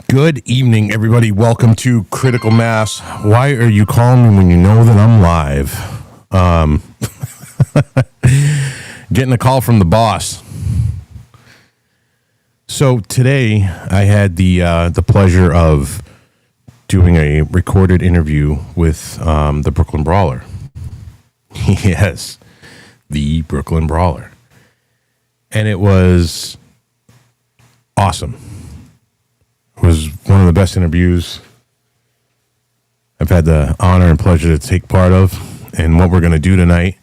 Good evening, everybody. Welcome to Critical Mass. Why are you calling me when you know that I'm live? Getting a call from the boss. So today I had the pleasure of doing a recorded interview with the Brooklyn Brawler. Yes, the Brooklyn Brawler. And it was awesome. It was one of the best interviews I've had the honor and pleasure to take part of. And what we're going to do tonight,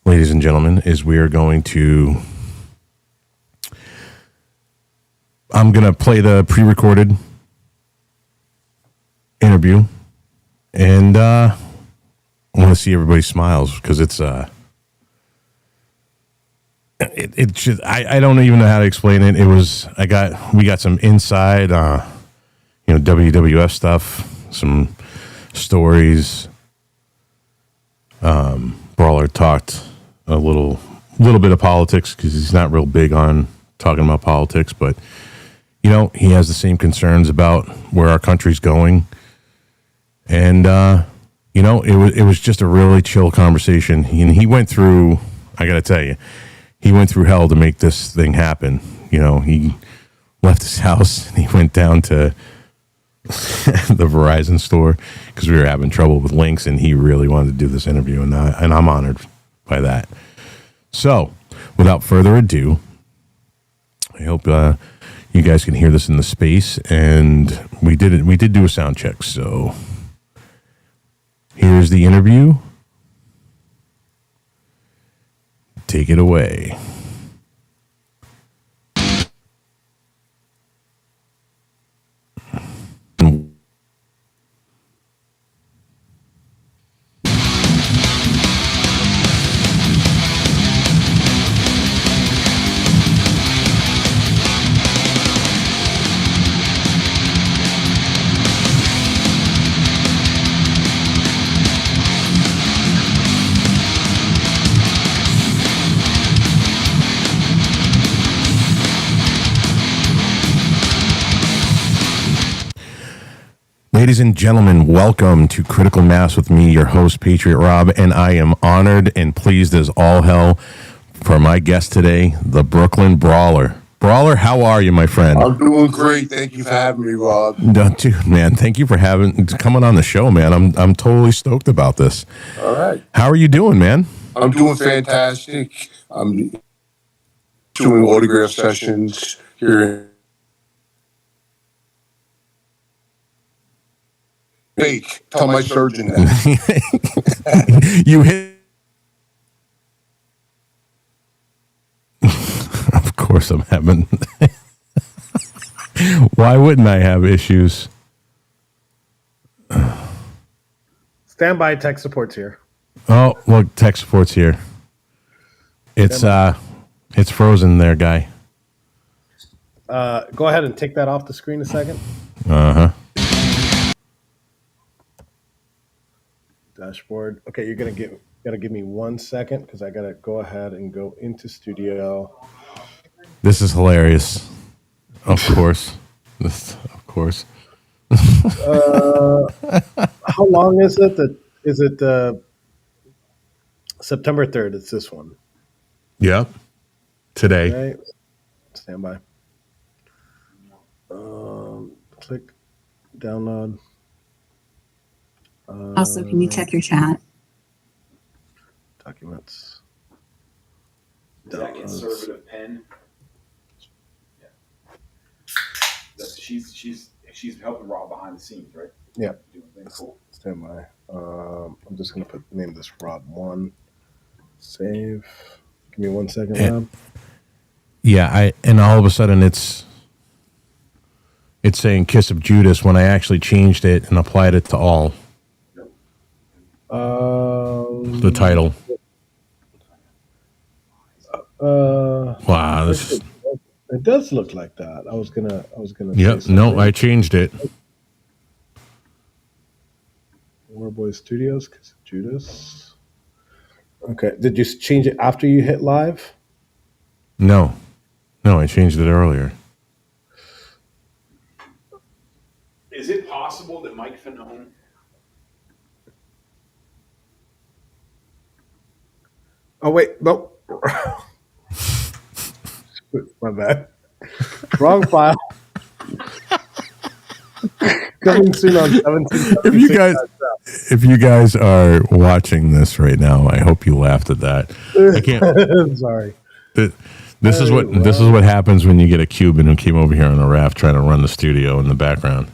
ladies and gentlemen, is we are going to... I'm going to play the pre-recorded interview. And I want to see everybody's smiles because it's... It just, I don't even know how to explain it. We got some inside, WWF stuff, some stories. Brawler talked a little bit of politics because he's not real big on talking about politics, but he has the same concerns about where our country's going. And it was just a really chill conversation. He went through, I got to tell you, he went through hell to make this thing happen. He left his house and he went down to the Verizon store because we were having trouble with links, and he really wanted to do this interview, and I'm honored by that. So, without further ado, I hope you guys can hear this in the space, and we did do a sound check. So, here's the interview. Take it away. Ladies and gentlemen, welcome to Critical Mass with me, your host, Patriot Rob, and I am honored and pleased as all hell for my guest today, the Brooklyn Brawler. Brawler, how are you, my friend? I'm doing great. Thank you for having me, Rob. No, dude, man, thank you for coming on the show, man. I'm totally stoked about this. All right. How are you doing, man? I'm doing fantastic. I'm doing autograph sessions here. Fake. Tell my surgeon that. You hit. Of course I'm having. Why wouldn't I have issues? Stand by, tech support's here. Oh, look, tech support's here. It's frozen there, guy. Go ahead and take that off the screen a second. Uh-huh. Dashboard. Okay, you're gotta give me 1 second because I gotta go ahead and go into studio. This is hilarious. Of course. Of course. How long is it? Is it September 3rd? It's this one. Yep. Today. Okay. Stand by. Click download. Also, can you check your chat? Documents. That conservative pen. Yeah. She's helping Rob behind the scenes, right? Yeah. Doing things cool. Stand by. I'm just gonna name this Rob1. Save. Give me 1 second, Rob. Yeah, and all of a sudden it's saying Kiss of Judas when I actually changed it and applied it to all. The title. Wow, it does look like that. I was gonna. Yep. No, I changed it. Warboy Studios, Kiss of Judas. Okay. Did you change it after you hit live? No, I changed it earlier. Is it possible that Mike Fanone? Oh wait, nope. My bad. Wrong file. Coming soon on 1776. If you guys are watching this right now, I hope you laughed at that. I can't. I'm sorry. This is what happens when you get a Cuban who came over here on a raft trying to run the studio in the background.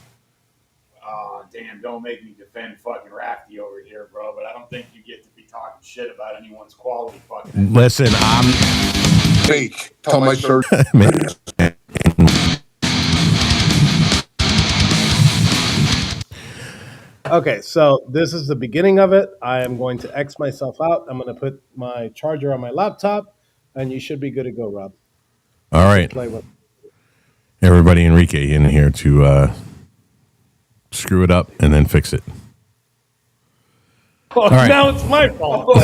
Oh, damn, don't make me defend fucking Rafty over here, bro, but I don't think you get to be talking shit about anyone's quality fucking. Listen, I'm Fake. Tell my surgeon. Okay, so this is the beginning of it. I am going to X myself out. I'm going to put my charger on my laptop, and you should be good to go, Rob. all right. Play with. Everybody, Enrique in here to screw it up and then fix it. Oh, right. now it's my fault.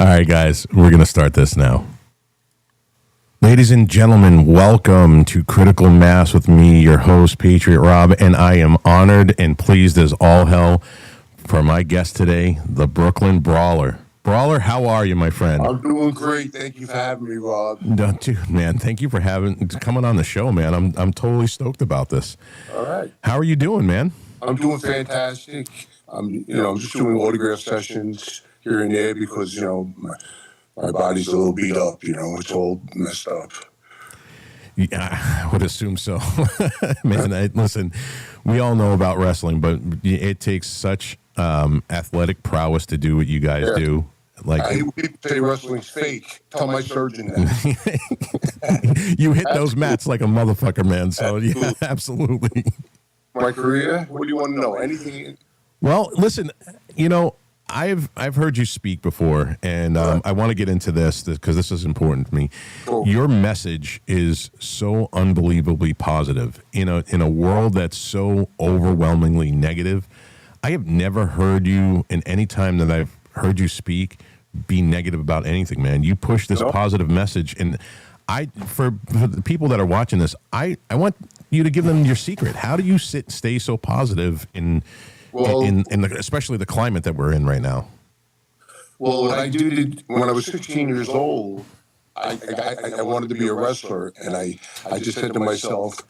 All right, guys, we're going to start this now. Ladies and gentlemen, welcome to Critical Mass with me, your host, Patriot Rob, and I am honored and pleased as all hell for my guest today, the Brooklyn Brawler. Brawler, how are you, my friend? I'm doing great. Thank you for having me, Rob. No, dude, man, thank you for coming on the show, man. I'm totally stoked about this. All right. How are you doing, man? I'm doing fantastic. I'm just doing autograph sessions here and there because, my body's a little beat up, it's all messed up. Yeah, I would assume so. Man, listen, we all know about wrestling, but it takes such athletic prowess to do what you guys do. Like, I hear people say wrestling's fake. Tell my surgeon that. You hit those mats like a motherfucker, man. So, yeah, absolutely. My career? What do you want to know? Anything? Well, listen, I've heard you speak before, and I want to get into this because this is important to me. Cool. Your message is so unbelievably positive. In a world that's so overwhelmingly negative, I have never heard you in any time that I've heard you speak be negative about anything, man. You push this positive message, and for the people that are watching this, I want you to give them your secret. How do you stay so positive in especially the climate that we're in right now? Well, what I did when I was 16 years old, I wanted to be a wrestler, and I just said to myself,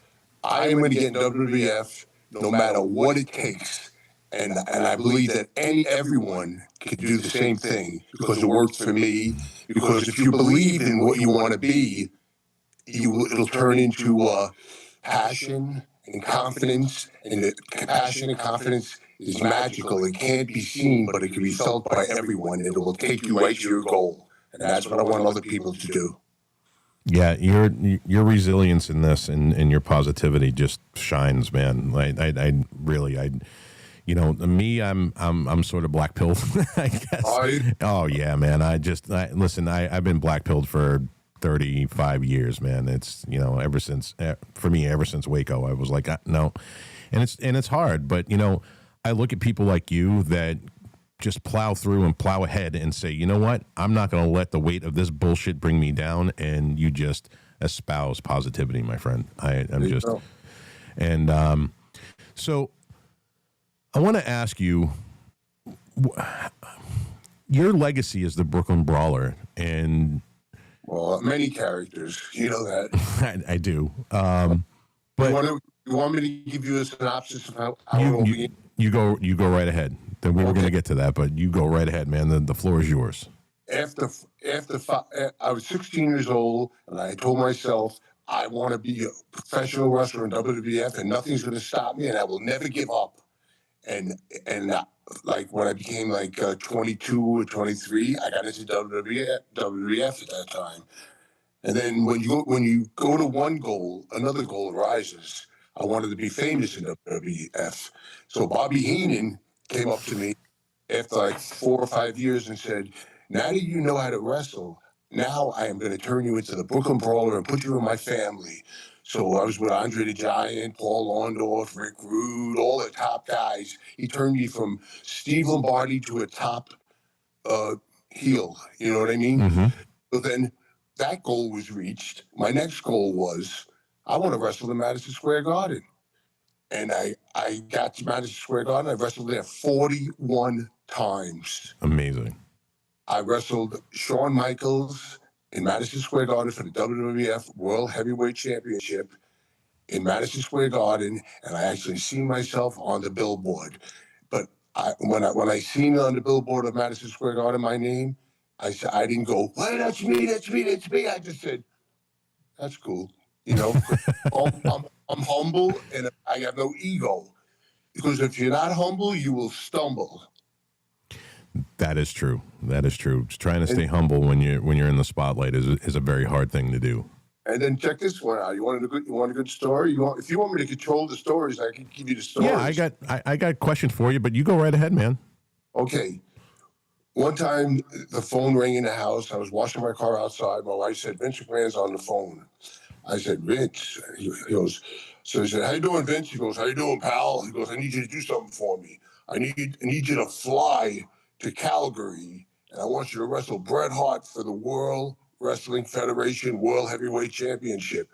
I am going to get in WWF no matter what it takes. And I believe that everyone could do the same thing because it worked for me. Because if you believe in what you want to be, it'll turn into passion and confidence. And the passion and confidence is magical. It can't be seen, but it can be felt by everyone, and it will take you right to your goal. And that's what I want other people to do. Yeah, your resilience in this and your positivity just shines, man. I'm sort of black pilled, I guess. Oh yeah, man. Listen. I've been black pilled for 35 years, man. It's ever since Waco, I was like, no, and it's hard, but I look at people like you that just plow through and plow ahead and say, you know what, I'm not going to let the weight of this bullshit bring me down, and you just espouse positivity, my friend. So I want to ask you, your legacy is the Brooklyn Brawler, and many characters, you know that. I do. But you want me to give you a synopsis of how you go right ahead. Then we were going to get to that, but you go right ahead, man. The floor is yours. After I was 16 years old, and I told myself I want to be a professional wrestler in WWF, and nothing's going to stop me, and I will never give up. And like when I became 22 or 23, I got into WWF at that time. And then when you go to one goal, another goal arises. I wanted to be famous in WWF. So Bobby Heenan came up to me after 4 or 5 years and said, now that you know how to wrestle, now I am going to turn you into the Brooklyn Brawler and put you in my family. So I was with Andre the Giant, Paul Orndorff, Rick Rude, all the top guys. He turned me from Steve Lombardi to a top heel. You know what I mean? Mm-hmm. So then that goal was reached. My next goal was I want to wrestle in Madison Square Garden. And I got to Madison Square Garden. I wrestled there 41 times. Amazing. I wrestled Shawn Michaels in Madison Square Garden for the WWF World Heavyweight Championship in Madison Square Garden, and I actually seen myself on the billboard. But when I seen on the billboard of Madison Square Garden my name, I didn't go, "Well, that's me, that's me, that's me." I just said, "That's cool," you know. I'm humble and I have no ego, because if you're not humble, you will stumble. That is true. That is true. Just trying to stay humble when you're in the spotlight is a very hard thing to do. And then check this one out. You want a good story? If you want me to control the stories, I can give you the stories. Yeah, I got questions for you, but you go right ahead, man. Okay. One time, the phone rang in the house. I was washing my car outside. My wife said, "Vince McMahon's on the phone." I said, "Vince." He goes, so he said, "How you doing, Vince?" He goes, "How you doing, pal?" He goes, "I need you to do something for me. I need you to fly to Calgary, and I want you to wrestle Bret Hart for the World Wrestling Federation World Heavyweight Championship."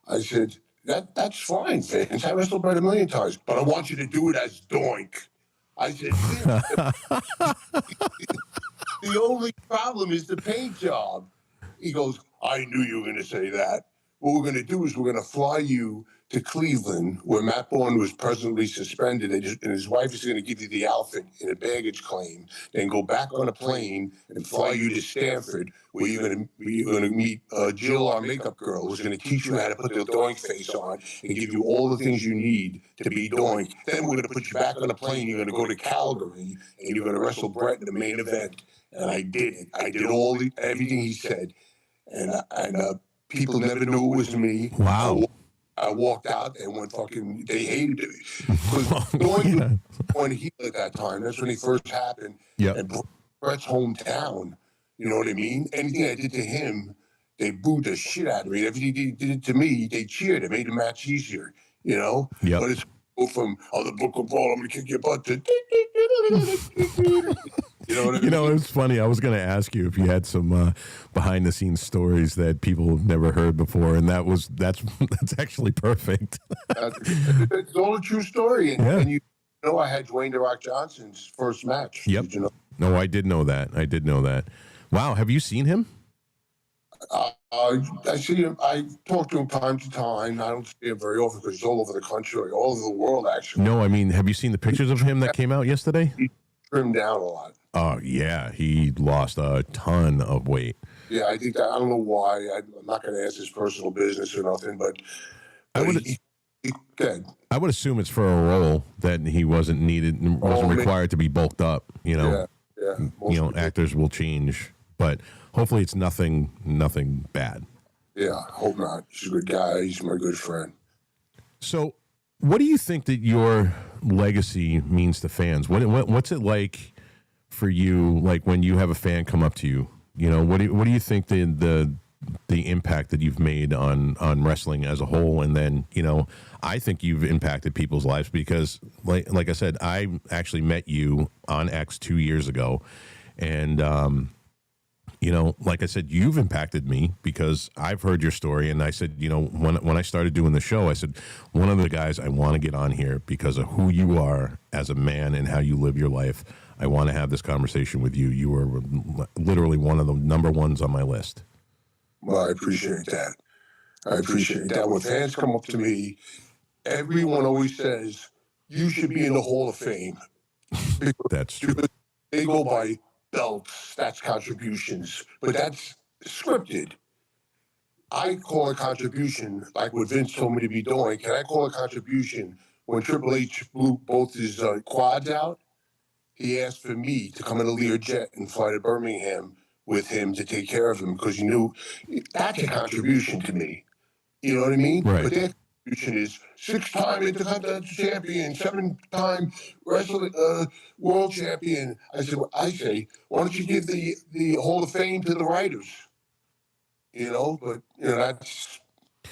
I said, that's fine, Vince. I wrestled Bret a million times, but I want you to do it as Doink. I said, "The only problem is the paint job." He goes, "I knew you were going to say that. What we're going to do is we're going to fly you to Cleveland, where Matt Bourne was presently suspended, and his wife is going to give you the outfit in a baggage claim, then go back on a plane and fly you to Stanford, where you're going to meet Jill, our makeup girl, who's going to teach you how to put the Doink face on and give you all the things you need to be Doink. Then we're going to put you back on a plane. You're going to go to Calgary, and you're going to wrestle Bret in the main event." And I did it. I did everything he said, and people never knew it was me. Wow. I walked out and they hated me. Because Doink was on heel at that time. That's when he first happened. Yep. And Bret's hometown, you know what I mean? Anything I did to him, they booed the shit out of me. Everything he did to me, they cheered. It made the match easier, you know? Yep. But it's from, "Oh, the Book of Brawler, I'm going to kick your butt," to you know what I mean? You know, it's funny. I was going to ask you if you had some behind the scenes stories that people have never heard before, and that's actually perfect. It's all a true story, and you know, I had Dwayne "The Rock" Johnson's first match. Yep. Did you know? No, I did know that. Wow, have you seen him? I see him. I talk to him time to time. I don't see him very often because he's all over the country, all over the world, actually. No, I mean, have you seen the pictures of him that came out yesterday? He trimmed down a lot. Oh, yeah. He lost a ton of weight. Yeah, I think that. I don't know why. I'm not going to ask his personal business or nothing, but I would assume it's for a role that he wasn't required to be bulked up, you know. Yeah. You know, actors will change, but hopefully it's nothing bad. Yeah, hope not. He's a good guy. He's my good friend. So, what do you think that your legacy means to fans? What's it like for you? Like when you have a fan come up to you, you know, what do you think the impact that you've made on wrestling as a whole? And then, you know, I think you've impacted people's lives because, like I said, I actually met you on X 2 years ago, and you know, like I said, you've impacted me because I've heard your story. And I said, you know, when I started doing the show, I said, one of the guys I want to get on here because of who you are as a man and how you live your life. I want to have this conversation with you. You are literally one of the number ones on my list. Well, I appreciate that. When fans come up to me, everyone always says, "You should be in the Hall of Fame." That's true. They go by belts, that's contributions, but that's scripted. I call a contribution like what Vince told me to be doing. Can I call a contribution when Triple H blew both his quads out? He asked for me to come in a Learjet and fly to Birmingham with him to take care of him because he knew that's a contribution to me. You know what I mean? Right. But their contribution is 6-time Intercontinental Champion, 7-time wrestling world champion. I say, why don't you give the Hall of Fame to the writers? You know, but you know that's.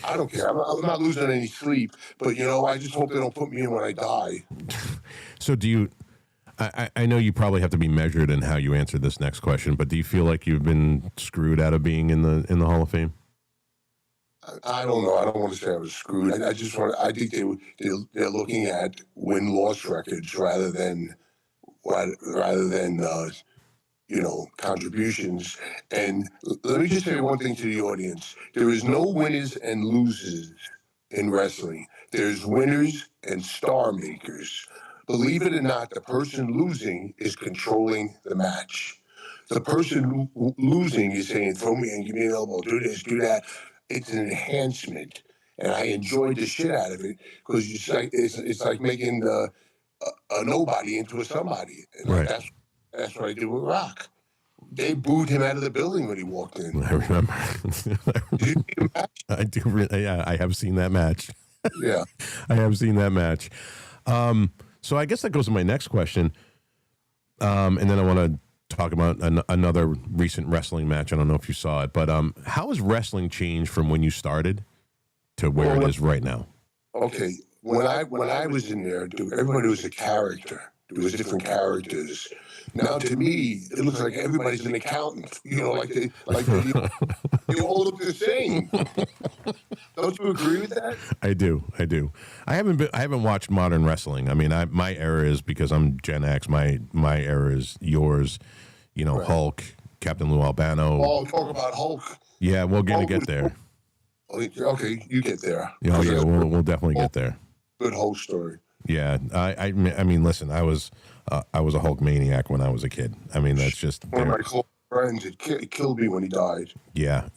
I don't care. I'm not losing any sleep, but you know, I just hope they don't put me in when I die. So do you? I know you probably have to be measured in how you answer this next question, but do you feel like you've been screwed out of being in the Hall of Fame? I don't know. I don't want to say I was screwed. I just want. I think they're looking at win-loss records rather than contributions. And let me just say one thing to the audience: there is no winners and losers in wrestling. There's winners and star makers. Believe it or not, the person losing is controlling the match. The person losing is saying, "Throw me and give me an elbow, do this, do that." It's an enhancement, and I enjoyed the shit out of it because it's like making a nobody into a somebody. And Right. that's what I did with Rock. They booed him out of the building when he walked in. I remember. Did you see the match? I do. Yeah, I have seen that match. Yeah. I have seen that match. So I guess that goes to my next question. And then I want to talk about another recent wrestling match. I don't know if you saw it, but how has wrestling changed from when you started to where it is right now? Okay. When I was in there, everybody was a character. There was different characters. Now to me, it looks like everybody's an accountant. Like they all look the same. Don't you agree with that? I do. I haven't watched modern wrestling. I mean, my era is, because I'm Gen X. My era is yours. Right. Hulk, Captain Lou Albano. Oh, talk about Hulk. Yeah, we're gonna get there. Okay, you get there. Oh yeah, we'll definitely get there. Good Hulk story. Yeah, I mean, listen, I was a Hulk maniac when I was a kid. I mean, that's just one of my close friends. It killed me when he died. Yeah,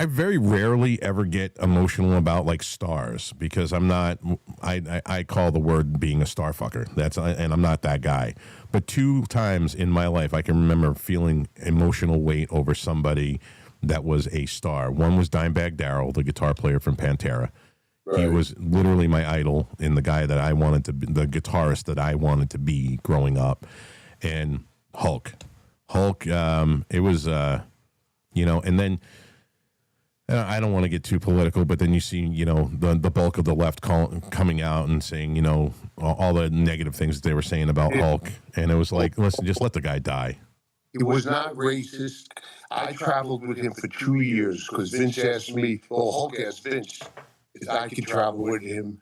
I very rarely ever get emotional about like stars, because I'm not. I call the word being a star fucker. And I'm not that guy. But 2 times in my life, I can remember feeling emotional weight over somebody that was a star. One was Dimebag Darrell, the guitar player from Pantera. Right. He was literally my idol, and the guy that I wanted to be, the guitarist that I wanted to be growing up. And Hulk, it was, and then I don't want to get too political, but then you see, the bulk of the left coming out and saying, all the negative things that they were saying about Hulk. And it was like, listen, just let the guy die. He was not racist. I traveled with him for 2 years because Vince asked me, Hulk asked Vince if I could travel with him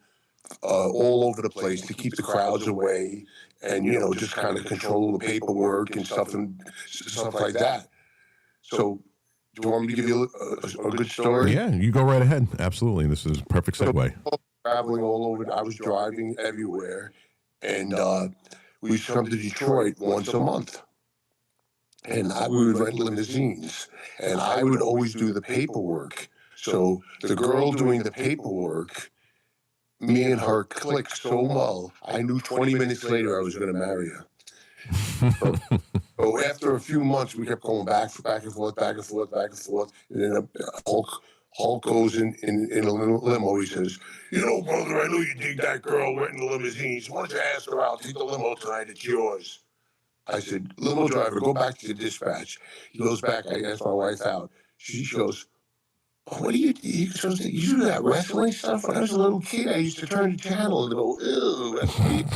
all over the place to keep the crowds away and, just kind of control the paperwork and stuff like that. So, do you want me to give you a good story? Yeah, you go right ahead. Absolutely. This is a perfect segue. Traveling all over. I was driving everywhere. And we used to come to Detroit once a month. And we would rent limousines. And I would always do the paperwork. So the girl doing the paperwork, me and her clicked so well, I knew 20 minutes later I was going to marry her. So after a few months, we kept going back and forth. And then Hulk goes in a limo. He says, brother, I know you dig that girl, went in the limousines. Why don't you ask her out? Take the limo tonight. It's yours. I said, limo driver, go back to the dispatch. He goes back. I asked my wife out. She goes, what do you do? You do that wrestling stuff? When I was a little kid, I used to turn the channel and go, ew, that's weird.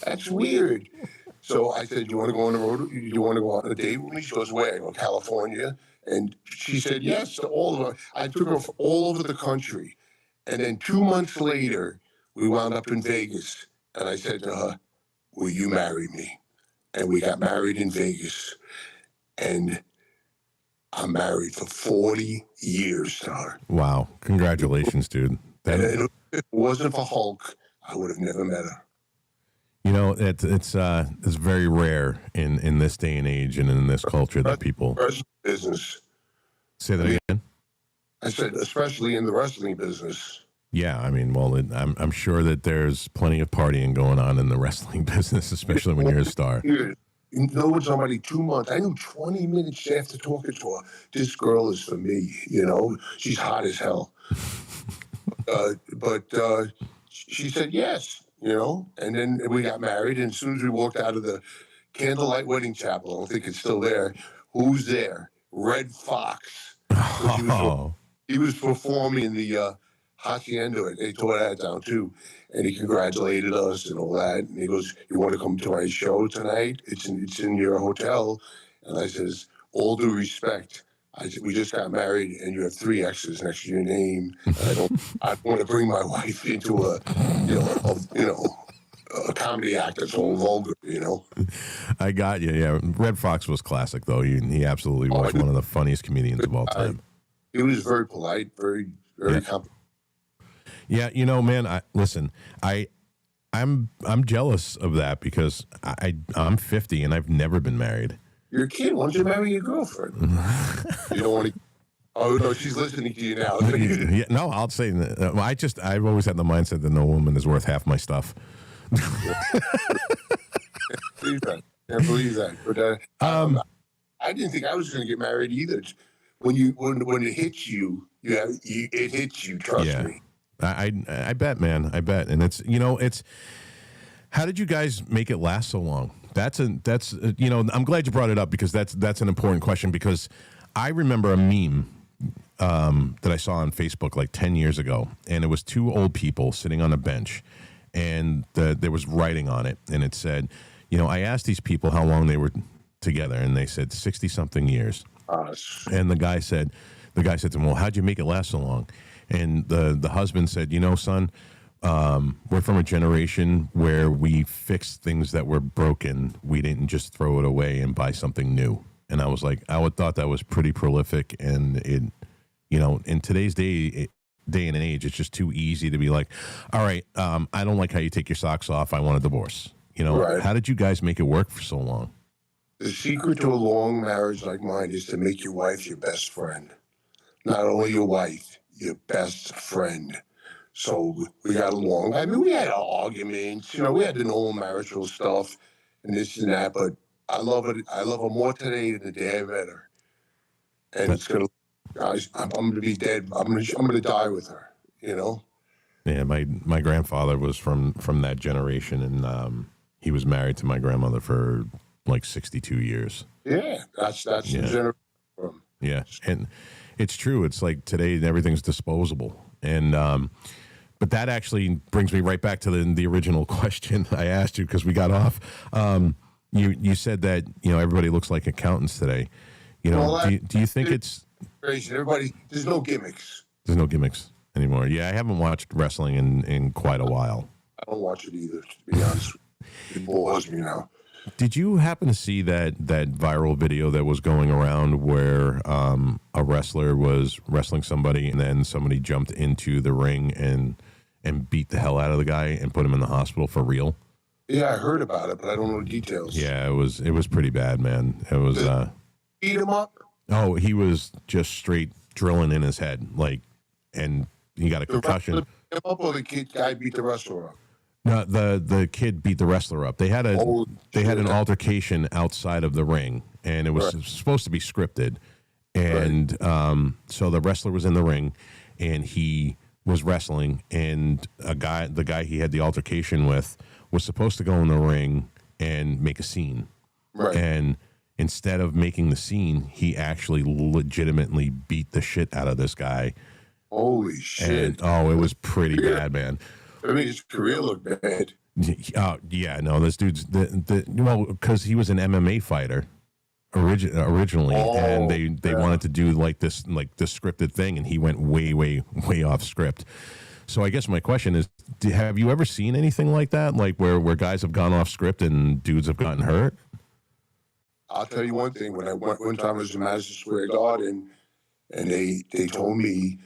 That's weird. So I said, you want to go on the road? You want to go on a date with me? She goes, where? I go, California. And she said, yes, to all of us. I took her all over the country. And then 2 months later, we wound up in Vegas. And I said to her, will you marry me? And we got married in Vegas. And I'm married for 40 years to her. Wow. Congratulations, dude. And if it wasn't for Hulk, I would have never met her. It's very rare in this day and age and in this culture that people business. Say that again. I said, especially in the wrestling business. Yeah, I mean, well, I'm sure that there's plenty of partying going on in the wrestling business, especially when you're a star. You know somebody 2 months. I knew 20 minutes after talking to her, this girl is for me. She's hot as hell. But she said yes. And then we got married, and as soon as we walked out of the candlelight wedding chapel, I don't think it's still there. Who's there? Red Fox. He was performing in the Hacienda. They tore that down too, and he congratulated us and all that. And he goes, "You want to come to my show tonight? It's in your hotel." And I says, "All due respect, We just got married, and you have 3 X's next to your name. And I don't want to bring my wife into a comedy act that's all vulgar, I got you. Yeah, Red Fox was classic, though. He absolutely was one of the funniest comedians of all time. He was very polite, very competent. Yeah, man. I'm jealous of that because I'm 50 and I've never been married. You're a kid. Why don't you marry your girlfriend? You don't want to. Oh no, she's listening to you now. Yeah, no, I'll say that. I've always had the mindset that no woman is worth half my stuff. Can't believe that. But I didn't think I was going to get married either. When it hits you, it hits you. Trust me. I bet, man. I bet, and it's. How did you guys make it last so long? I'm glad you brought it up because that's an important question because I remember a meme that I saw on Facebook like 10 years ago, and it was 2 old people sitting on a bench, and there was writing on it, and it said, I asked these people how long they were together, and they said 60-something years. And the guy said to him, well, how'd you make it last so long? And the husband said, son, we're from a generation where we fixed things that were broken. We didn't just throw it away and buy something new. And I was like, I would thought that was pretty prolific. And in today's day and age, it's just too easy to be like, all right, I don't like how you take your socks off. I want a divorce. Right. How did you guys make it work for so long? The secret to a long marriage like mine is to make your wife your best friend. Not only your wife, your best friend. So we got along. I mean, we had arguments, we had the normal marital stuff and this and that, but I love it. I love her more today than the day I met her. And I'm going to be dead. I'm going to die with her, Yeah, my grandfather was from that generation, and he was married to my grandmother for like 62 years. Yeah, that's the generation. Yeah, and it's true. It's like today everything's disposable, and but that actually brings me right back to the original question I asked you because we got off. You said that everybody looks like accountants today. Do you think it's crazy? Everybody, there's no gimmicks. There's no gimmicks anymore. Yeah, I haven't watched wrestling in quite a while. I don't watch it either, to be honest. It bores me now. Did you happen to see that viral video that was going around where a wrestler was wrestling somebody and then somebody jumped into the ring and beat the hell out of the guy and put him in the hospital for real? Yeah, I heard about it, but I don't know the details. Yeah, it was pretty bad, man. It was beat him up? Oh, he was just straight drilling in his head, and he got a concussion. Beat him up, or the guy beat the wrestler up? No, the kid beat the wrestler up. They had an altercation outside of the ring, and it was supposed to be scripted. And so the wrestler was in the ring, and he was wrestling, and the guy he had the altercation with was supposed to go in the ring and make a scene. Right. And instead of making the scene, he actually legitimately beat the shit out of this guy. Holy shit. And, it was pretty bad, man. I mean, his career looked bad. Yeah, no, this dude's because he was an MMA fighter originally, and they wanted to do this scripted thing, and he went way off script. So I guess my question is, have you ever seen anything like that, like where guys have gone off script and dudes have gotten hurt? I'll tell you one thing. When I went one time, I was in Madison Square Garden, and they told me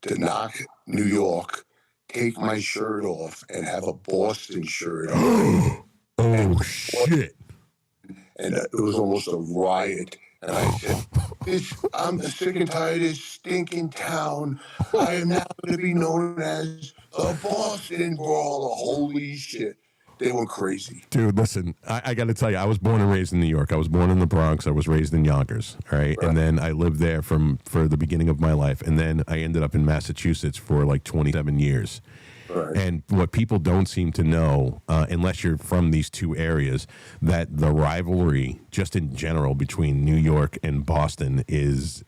to knock New York, take my shirt off, and have a Boston shirt on. Oh, shit. And it was almost a riot. And I said, I'm sick and tired of this stinking town. I am now going to be known as the Boston Brawler. Holy shit. They went crazy. Dude, listen, I got to tell you, I was born and raised in New York. I was born in the Bronx. I was raised in Yonkers. All right. And then I lived there for the beginning of my life. And then I ended up in Massachusetts for like 27 years. Right. And what people don't seem to know, unless you're from these two areas, that the rivalry just in general between New York and Boston is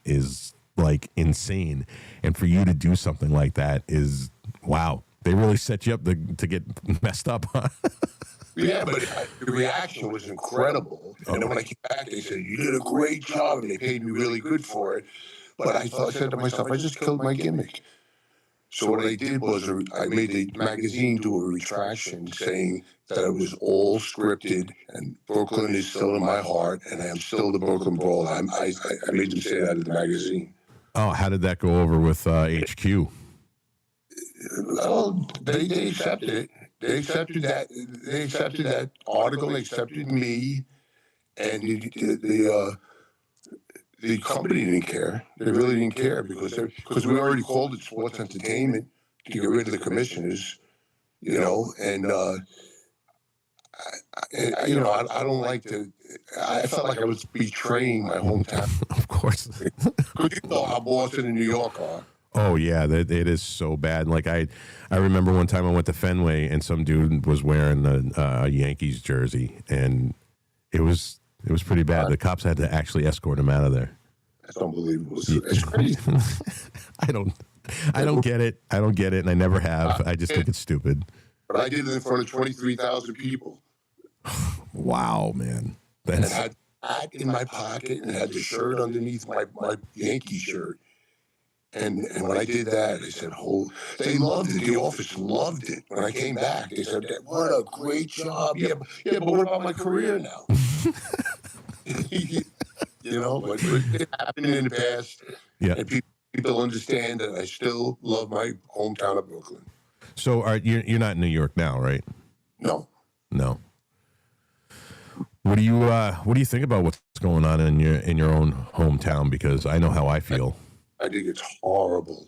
like insane. And for you to do something like that is, wow. They really set you up to get messed up, huh? Yeah, but the reaction was incredible. And then when I came back, they said, "You did a great job," and they paid me really good for it. But I said to myself, I just killed my gimmick. So what I did was I made the magazine do a retraction saying that it was all scripted and Brooklyn is still in my heart and I am still the Brooklyn Brawler. I made them say that in the magazine. Oh, how did that go over with HQ? Well, they accepted it. They accepted that. They accepted that article. They accepted me, and the company didn't care. They really didn't care because we already called it sports entertainment to get rid of the commissioners, you know. And I don't like to. I felt like I was betraying my hometown. Of course. Because you know how Boston and New York are. Oh yeah, it is so bad. Like I remember one time I went to Fenway and some dude was wearing a Yankees jersey, and it was pretty bad. The cops had to actually escort him out of there. That's unbelievable. It's crazy. I don't get it. I don't get it, and I never have. I just think it's stupid. But I did it in front of 23,000 people. Wow, man. And I had that in my pocket and had the shirt underneath my Yankee shirt. And when I did that, they said, they loved it. The office loved it. When I came back, they said, "What a great job." Yeah, but what about my career now? You know, but it happened in the past. Yeah. And people understand that I still love my hometown of Brooklyn. So you're not in New York now, right? No. What do you think about what's going on in your own hometown? Because I know how I feel. I think it's horrible.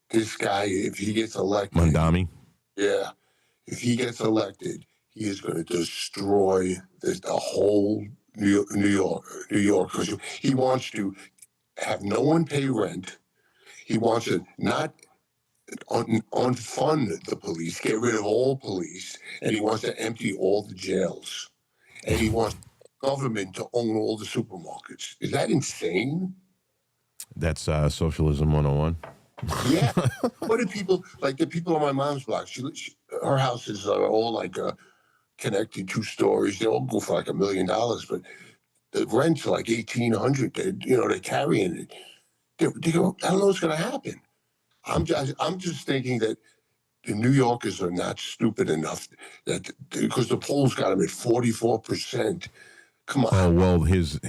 This guy, if he gets elected, Mondami? Yeah, if he gets elected, he is going to destroy the whole New York, because he wants to have no one pay rent. He wants to not unfund the police, get rid of all police, and he wants to empty all the jails. And he wants government to own all the supermarkets. Is that insane? That's Socialism 101. Yeah. What do people, like the people on my mom's block, her houses are all like connected 2 stories. They all go for like $1 million, but the rent's like $1,800. They're carrying it. I don't know what's going to happen. I'm just thinking that the New Yorkers are not stupid enough because the polls got him at 44%. Come on. Oh, well, his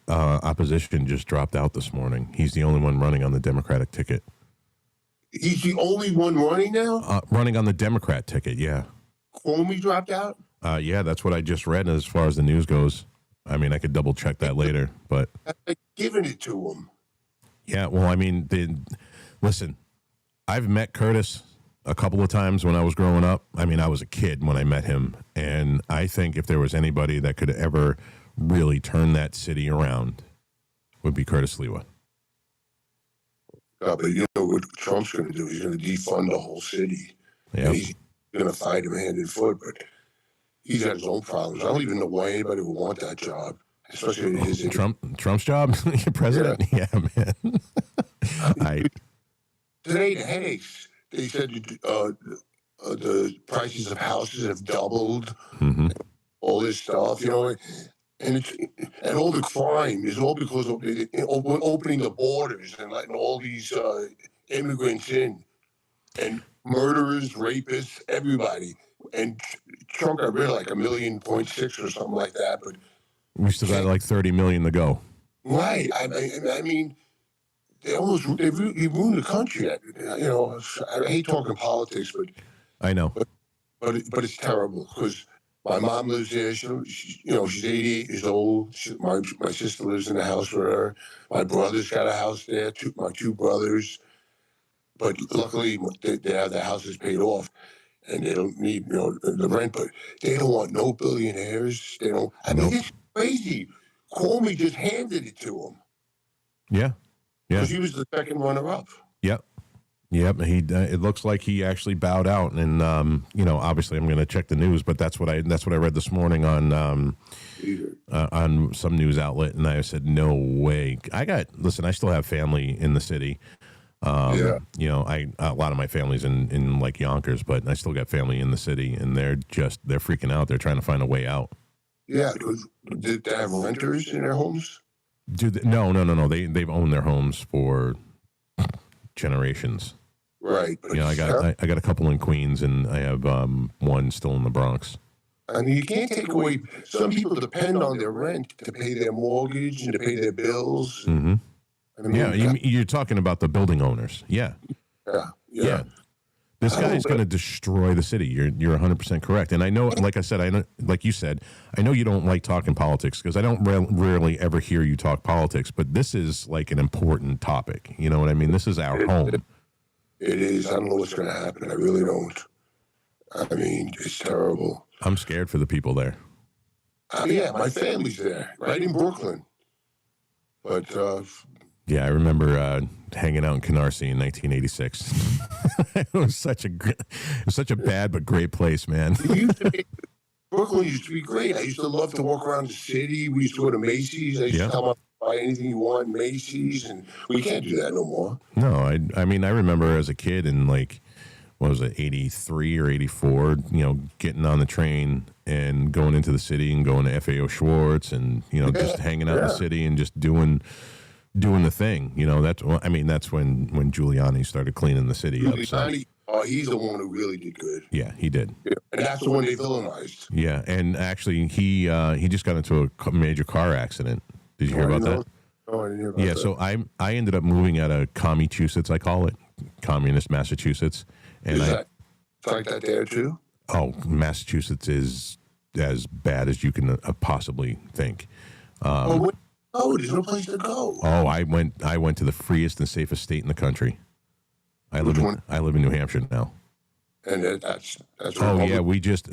opposition just dropped out this morning. He's the only one running on the Democratic ticket. He's the only one running now? Running on the Democrat ticket, yeah. Comey dropped out? Yeah, that's what I just read as far as the news goes. I mean, I could double check that later, but... They're giving it to him. Yeah, well, I mean, listen, I've met Curtis a couple of times when I was growing up. I mean, I was a kid when I met him, and I think if there was anybody that could ever really turn that city around, would be Curtis Lewa. But you know what Trump's going to do? He's going to defund the whole city. Yeah. He's going to fight him hand and foot, but he's got his own problems. I don't even know why anybody would want that job, especially his Trump's job, your president. Yeah, man. Today the headaches. They said the prices of houses have doubled. Mm-hmm. All this stuff, and all the crime is all because of opening the borders and letting all these immigrants in, and murderers, rapists, everybody. And Trump got rid of like 1.6 million or something like that, but we still got like 30 million to go. Right. I mean, he ruined the country. I hate talking politics, but I know. But it's terrible because my mom lives there. She's 88 years old. My sister lives in the house with her. My brother's got a house there. My 2 brothers. But luckily, they have their houses paid off, and they don't need the rent. But they don't want no billionaires. They don't. I mean, it's crazy. Comey just handed it to him. Yeah. Because he was the second runner-up. Yep. It looks like he actually bowed out, and obviously I'm going to check the news, but that's what I read this morning on some news outlet, and I said, no way. I still have family in the city. You know, a lot of my family's in like Yonkers, but I still got family in the city, and they're freaking out. They're trying to find a way out. Yeah, did they have renters in their homes? No. They've owned their homes for generations. Right. But You know, I got a couple in Queens, and I have one still in the Bronx. I mean, you can't take away. Some people depend on their rent to pay their mortgage and to pay their bills. Mm-hmm. I mean, Yeah, you're talking about the building owners. Yeah. This guy's going to destroy the city. You're 100% correct. And I know, like I said, like you said, I know you don't like talking politics because I don't rarely ever hear you talk politics. But this is like an important topic. You know what I mean? This is our home. It is. I don't know what's going to happen. I really don't. I mean, it's terrible. I'm scared for the people there. Yeah, my family's there, right in Brooklyn. But yeah, I remember hanging out in Canarsie in 1986. It was such a bad but great place, man. Brooklyn used to be great. I used to love to walk around the city. We used to go to Macy's. I used to come up and buy anything you want in Macy's, and we can't do that no more. No, I mean, I remember as a kid in like, what was it, 83 or 84, you know, getting on the train and going into the city and going to FAO Schwartz and, you know, just hanging out in the city and just doing the thing. You know, that's when Giuliani started cleaning the city up. So. He's the one who really did good. Yeah, he did. Yeah. And that's the one they villainized. Yeah, and actually he just got into a major car accident. Did you hear about that? Oh, I didn't hear about that. Yeah, so I ended up moving out of Communicheusets, I call it, communist Massachusetts. And is that like that there too? Oh, Massachusetts is as bad as you can possibly think. There's no place to go. Oh, I went to the freest and safest state in the country. I live in New Hampshire now. And that's oh yeah, we just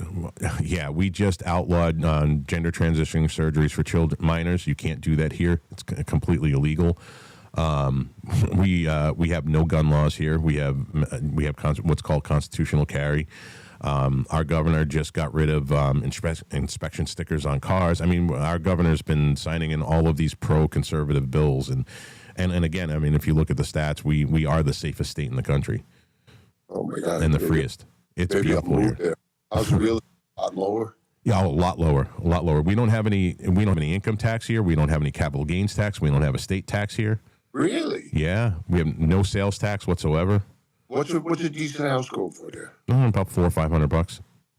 outlawed gender transitioning surgeries for minors. You can't do that here. It's completely illegal. We have no gun laws here. We have what's called constitutional carry. Our governor just got rid of inspection stickers on cars. I mean, our governor's been signing in all of these pro-conservative bills, and again, I mean, if you look at the stats, we are the safest state in the country. Oh my God! And the freest. It's beautiful here. How's it really? A lot lower. Yeah, a lot lower. We don't have any income tax here. We don't have any capital gains tax. We don't have a state tax here. Really? Yeah, we have no sales tax whatsoever. What's a decent house go for there? About $400 or $500,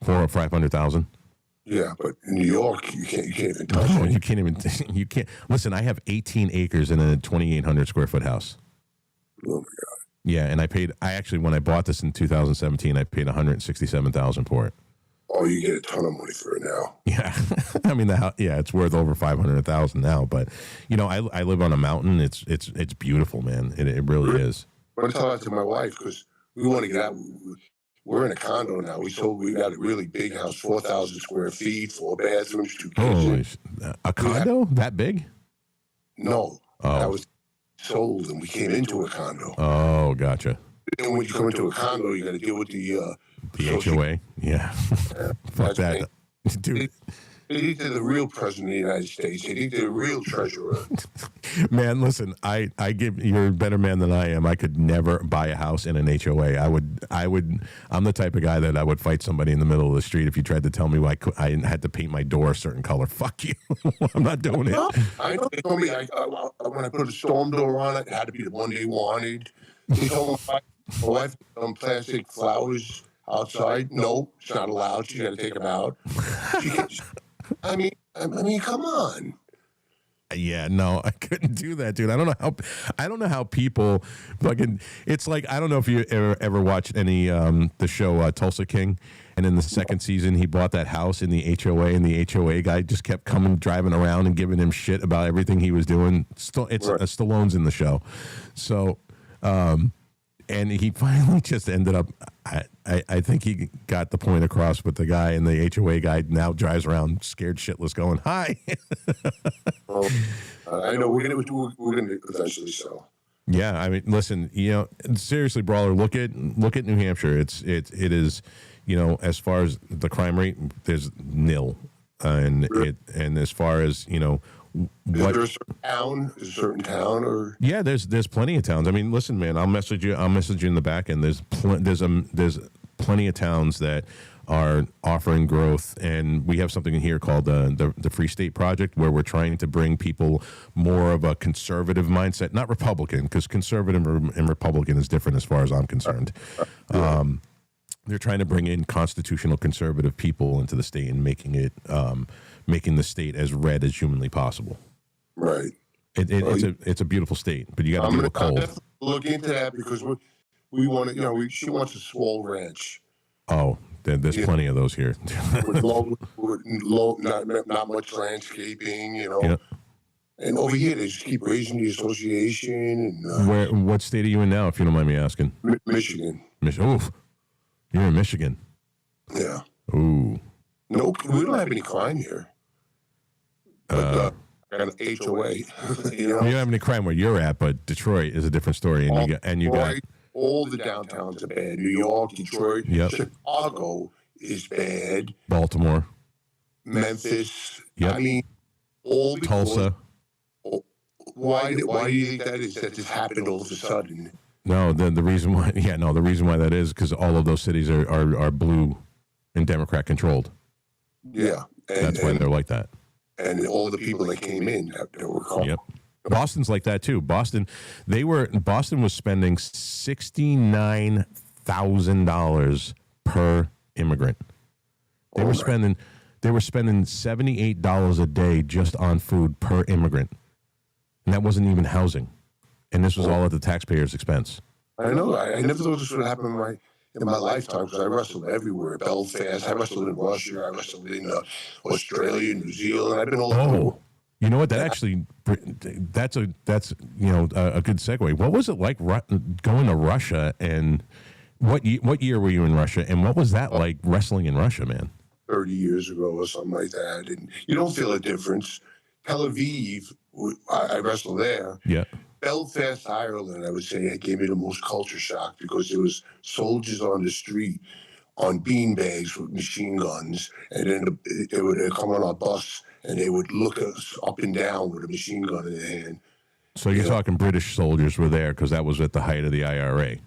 $400,000 or $500,000. Yeah, but in New York, you can't even touch it. You can't. Listen, I have 18 acres in a 2,800 square foot house. Oh my God. Yeah, and when I bought this in 2017, I paid $167,000 for it. Oh, you get a ton of money for it now. Yeah, I mean, it's worth over $500,000 now. But you know, I live on a mountain. It's beautiful, man. It really is. I'm gonna tell that to my wife because we want to get out. We're in a condo now. We got a really big house, 4,000 square feet, 4 bathrooms, 2 kitchens. A condo that big? No, that was sold, and we came into a condo. Oh, gotcha. And when you come into a condo, you got to deal with the HOA. Yeah, fuck that, dude. They think they're the real president of the United States. They think they're the real treasurer. Man, listen, you're a better man than I am. I could never buy a house in an HOA. I'm the type of guy that I would fight somebody in the middle of the street if you tried to tell me I had to paint my door a certain color. Fuck you. I'm not doing it. I know. They told me when I put a storm door on it, it had to be the one they wanted. They told my wife plastic flowers outside. No, it's not allowed. She got to take them out. I mean, come on. Yeah, no, I couldn't do that, dude. I don't know how people fucking. It's like, I don't know if you ever watched any the show Tulsa King, and in the second season he bought that house in the HOA, and the HOA guy just kept driving around and giving him shit about everything he was doing. Stallone's in the show, so. And he finally just ended up, I think he got the point across with the guy, and the HOA guy now drives around scared shitless going, hi. I know we're going to eventually sell. Yeah, I mean, listen, you know, seriously, Brawler, look at New Hampshire. It is, you know, as far as the crime rate, there's nil. And as far as, you know, what? there a certain town, or Yeah, there's plenty of towns. I mean, listen, man, I'll message you in the back end. There's plenty of towns that are offering growth, and we have something in here called the Free State Project, where we're trying to bring people more of a conservative mindset, not Republican, because conservative and Republican is different as far as I'm concerned. They're trying to bring in constitutional conservative people into the state and making the state as red as humanly possible. right? It's a beautiful state, but you got to deal with cold. Look into that because we want to. She wants a small ranch. Oh, there's plenty of those here. with low, not much landscaping, Yeah. And over here, they just keep raising the association. And What state are you in now, if you don't mind me asking? Michigan. Oof. You're in Michigan. Yeah. Ooh. No, we don't have any crime here. But an HOA. You don't have any crime where you're at, but Detroit is a different story, and you got all the downtowns are bad. New York, Detroit, Yep. Chicago is bad. Baltimore, Memphis. Yep. I mean, all because, Tulsa. Why do you think that is? That this happened all of a sudden? No, the reason why the reason why that is because all of those cities are blue and Democrat controlled. Yeah, That's why they're like that. And all the people that came in that were called. Yep. Boston's like that too. Boston was spending $69,000 per immigrant. They were spending $78 a day just on food per immigrant, and that wasn't even housing. And this was all at the taxpayers' expense. I know. I never thought this would happen in my lifetime because I wrestled everywhere. Belfast. I wrestled in Russia. I wrestled in Australia, New Zealand. I've been all over. You know what? That's a good segue. What was it like going to Russia, and what year were you in Russia, and what was that like wrestling in Russia, man? 30 years ago or something like that, and you don't feel a difference. Tel Aviv, I wrestled there. Yeah. Belfast, Ireland, I would say it gave me the most culture shock because there was soldiers on the street on beanbags with machine guns, and then they would come on a bus and they would look us up and down with a machine gun in their hand. So you're talking British soldiers were there because that was at the height of the IRA.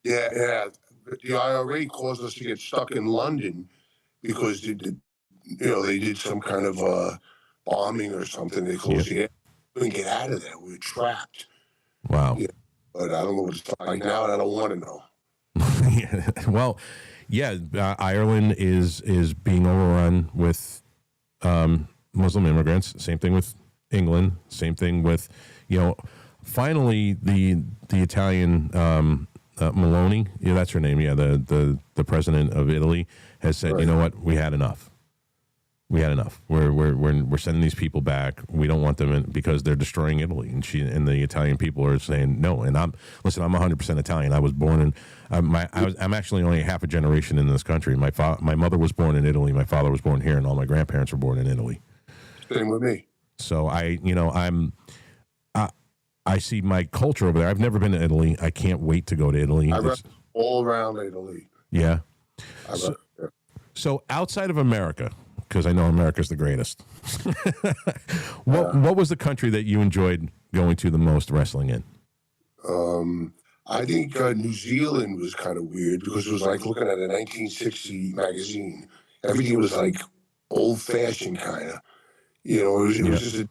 Yeah. The IRA caused us to get stuck in London because they did some kind of bombing or something. They closed the air. We couldn't get out of there. We were trapped. Wow. Yeah, but I don't know what it's like now, and I don't want to know. Well, yeah, Ireland is being overrun with Muslim immigrants. Same thing with England. Same thing with, finally the Italian Meloni. Yeah, that's her name. Yeah, the president of Italy has said, You know what, we had enough. We had enough. We're sending these people back. We don't want them in because they're destroying Italy. And the Italian people are saying no. And I'm 100% Italian. I was born in. I'm actually only half a generation in this country. My mother was born in Italy. My father was born here, and all my grandparents were born in Italy. Same with me. So I see my culture over there. I've never been to Italy. I can't wait to go to Italy. I wrestled all around Italy. Yeah. So outside of America, because I know America's the greatest. What was the country that you enjoyed going to the most wrestling in? I think New Zealand was kind of weird because it was like looking at a 1960 magazine. Everything was like old-fashioned kind of. It was just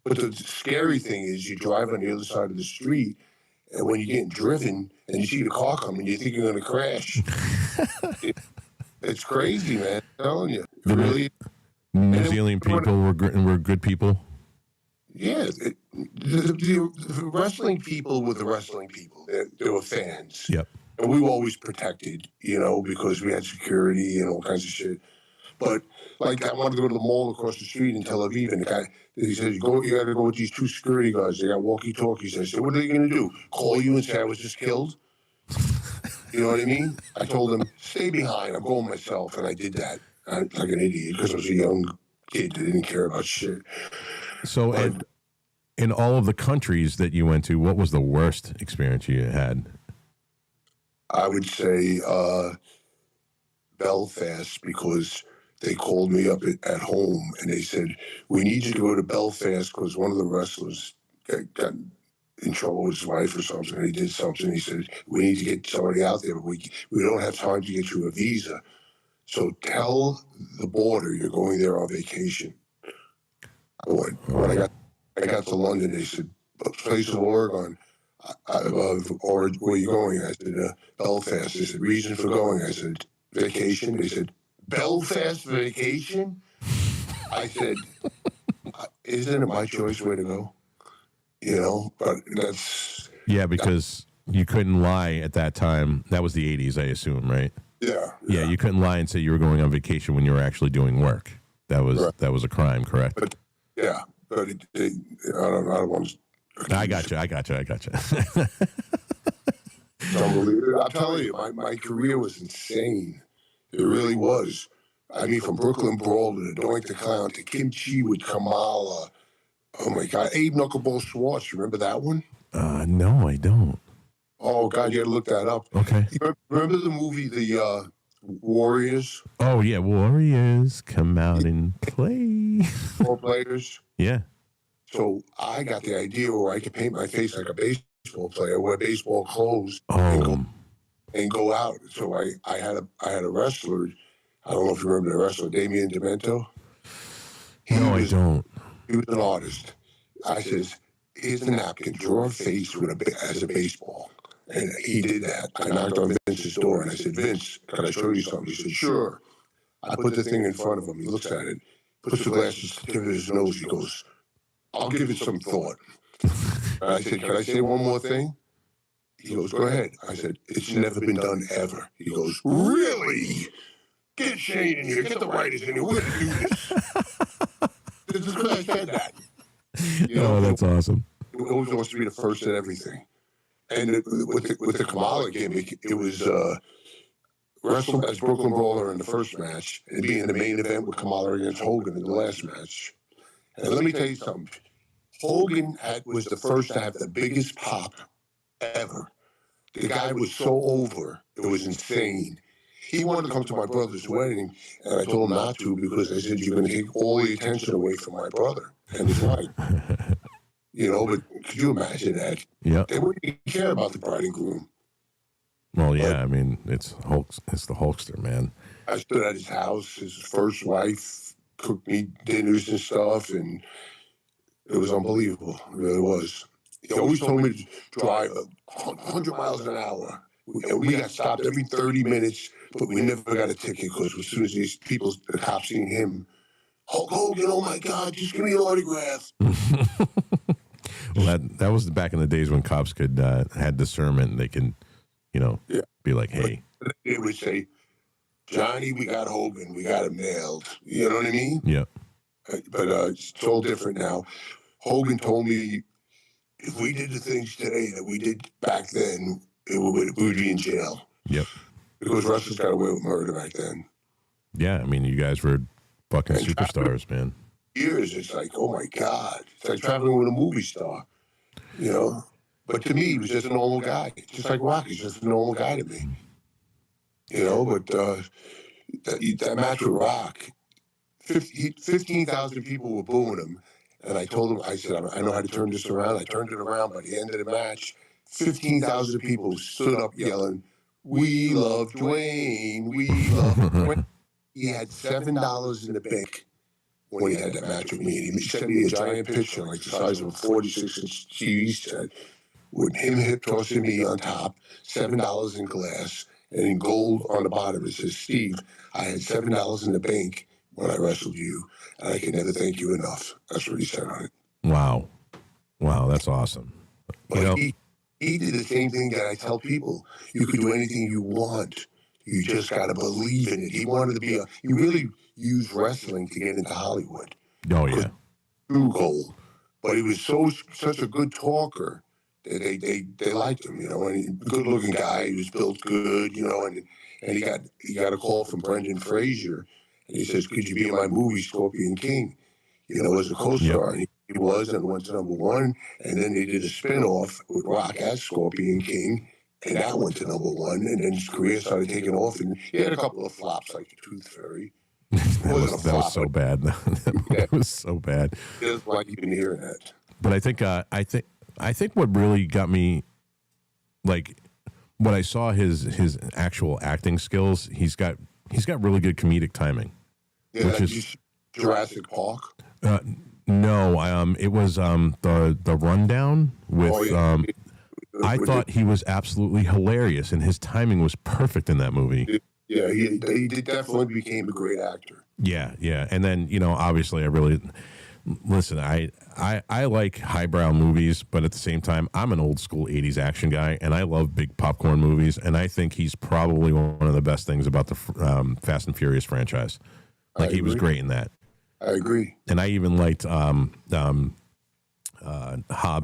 but the scary thing is you drive on the other side of the street, and when you're getting driven and you see the car coming, you think you're going to crash. It's crazy, man. I'm telling you. Really. New Zealand people were good people. Yeah, the wrestling people were the wrestling people. They were fans. Yep. And we were always protected, because we had security and all kinds of shit. But like I wanted to go to the mall across the street in Tel Aviv, and the guy he said, you got to go with these two security guards. They got walkie-talkies. I said, what are they going to do? Call you and say I was just killed? You know what I mean? I told them, stay behind. I'm going myself, and I did that. Like an idiot because I was a young kid that didn't care about shit. So, in all of the countries that you went to, what was the worst experience you had? I would say Belfast because they called me up at home and they said, we need you to go to Belfast because one of the wrestlers got in trouble with his wife or something. He did something. He said, we need to get somebody out there, but we don't have time to get you a visa. So tell the border you're going there on vacation. When I got to London, they said, place of Oregon. Or where are you going? I said, Belfast. They said, reason for going? I said, vacation. They said, Belfast vacation? I said, isn't it my choice where to go? You know, but that's... Yeah, because you couldn't lie at that time. That was the 80s, I assume, right? Yeah. Yeah, you couldn't lie and say you were going on vacation when you were actually doing work. That was a crime, correct? But I don't want to... I got you. It's unbelievable. I'm telling you, my career was insane. It really was. I mean, from Brooklyn Brawler to Doink the Clown to Kimchi with Kamala. Oh my God, Abe Knuckleball Schwartz. Remember that one? No, I don't. Oh God, you got to look that up. Okay. Remember the movie The Warriors? Oh yeah, Warriors come out and play. 4 players. Yeah. So I got the idea where I could paint my face like a baseball player, wear baseball clothes, Oh. and go out. So I had a wrestler. I don't know if you remember the wrestler, Damian Demento. I don't. He was an artist. I says, here's a napkin, draw a face as a baseball. And he did that. I knocked on Vince's door and I said, Vince, can I show you something? He said, sure. I put the thing in front of him. He looks at it, puts the glasses to the tip of his nose. He goes, I'll give it some thought. And I said, can I say one more thing? He goes, go ahead. I said, it's never been done ever. He goes, really? Get Shane in here. Get the writers in here. We're going to do this. This is because I said that. You know, that's awesome. It always wants to be the first at everything. And with the Kamala gimmick, it was wrestle as Brooklyn Brawler in the first match and be in the main event with Kamala against Hogan in the last match. And let me tell you something. Hogan was the first to have the biggest pop ever. The guy was so over, it was insane. He wanted to come to my brother's wedding, and I told him not to because I said, you're going to take all the attention away from my brother and his wife. You know, but could you imagine that? Yeah. They wouldn't even care about the bride and groom. Well, yeah, I mean, it's the Hulkster, man. I stood at his house. His first wife cooked me dinners and stuff, and it was unbelievable. It really was. He always told me to drive 100 miles an hour. And we got stopped every 30 minutes, but we never got a ticket because as soon as the cops seen him, Hulk Hogan, oh my God, just give me an autograph. Well, that was back in the days when cops could had discernment and they can, be like, hey. They would say, Johnny, we got Hogan, we got him nailed. You know what I mean? Yeah. But it's all different now. Hogan told me if we did the things today that we did back then, we would be in jail. Yep. Because wrestlers got away with murder back then. Yeah, I mean, you guys were fucking superstars, man. Years, it's like, oh my God. It's like traveling with a movie star, you know? But to me, he was just a normal guy. Just like Rocky's just a normal guy to me. You know, but that match with Rock, 15,000 people were booing him. And I told him, I said, I know how to turn this around. I turned it around. By the end of the match, 15,000 people stood up yelling, we love Dwayne. We love Dwayne. He had $7 in the bank when he had that match with me. And he sent me a giant picture, like the size of a 46-inch TV set, with him hip tossing me on top, $7 in glass, and in gold on the bottom it says, Steve, I had $7 in the bank when I wrestled you, and I can never thank you enough. That's what he said on it. Wow, that's awesome. But he did the same thing that I tell people. You could do anything you want. You just got to believe in it. He wanted to be he really used wrestling to get into Hollywood. Oh, yeah. True goal. But he was such a good talker that they liked him, you know, and good looking guy. He was built good, you know, and he got a call from Brendan Fraser, and he says, could you be in my movie Scorpion King? You know, as a co-star. Yep. He was and went to #1, and then they did a spin-off with Rock as Scorpion King, and that went to #1, and then his career started taking off, and he had a couple of flops like the Tooth Fairy. wasn't a That was flop. so bad. That was so bad. It's like you've been hearing that. But I think what really got me, like, when I saw his actual acting skills, he's got really good comedic timing. Yeah, which like is Jurassic Park. no, it was the Rundown with. Oh, yeah. I thought he was absolutely hilarious, and his timing was perfect in that movie. Yeah, he definitely became a great actor. Yeah, yeah, and then obviously, I really listen. I like highbrow movies, but at the same time, I'm an old school '80s action guy, and I love big popcorn movies. And I think he's probably one of the best things about the Fast and Furious franchise. Like, he was great in that. I agree. And I even liked Hobbs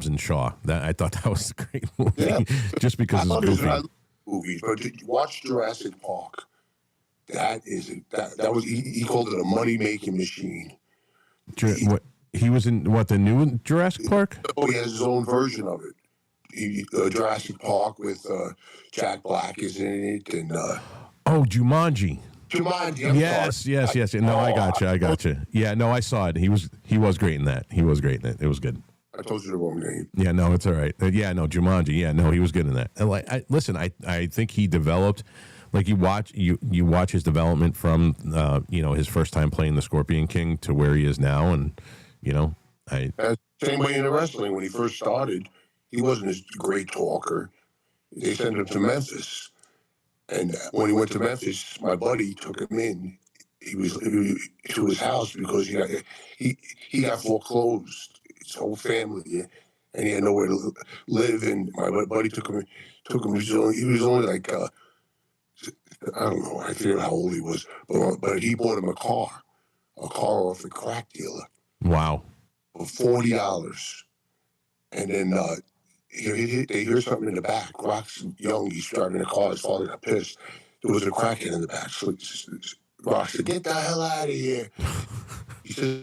and Shaw. That I thought that was a great movie, Yeah. just because it's goofy. I love movies, but to watch Jurassic Park. That was he called it a money making machine. What he was in? What, the new Jurassic Park? Oh, he has his own version of it. Jurassic Park with Jack Black is in it, and Jumanji. Jumanji. I'm Yes. sorry. No, I got you. Yeah, no, I saw it. He was great in that. He was great in it. It was good. I told you the wrong name. Yeah, no, it's all right. Yeah, no, Jumanji. Yeah, no, he was good in that. And I think he developed. Like, you watch his development from his first time playing the Scorpion King to where he is now, and Same way in the wrestling. When he first started, he wasn't a great talker. They sent him to Memphis, and when he went to Memphis, my buddy took him in. He was to his house because he got foreclosed. His whole family, and he had nowhere to live. And my buddy took him. He was only like I don't know. I forget how old he was, but he bought him a car off a crack dealer. wow. For $40, and then they hear something in the back. Rock's young. He's driving a car. His father got pissed. There was a crackhead in the back. So Rock said, "Get the hell out of here." He says,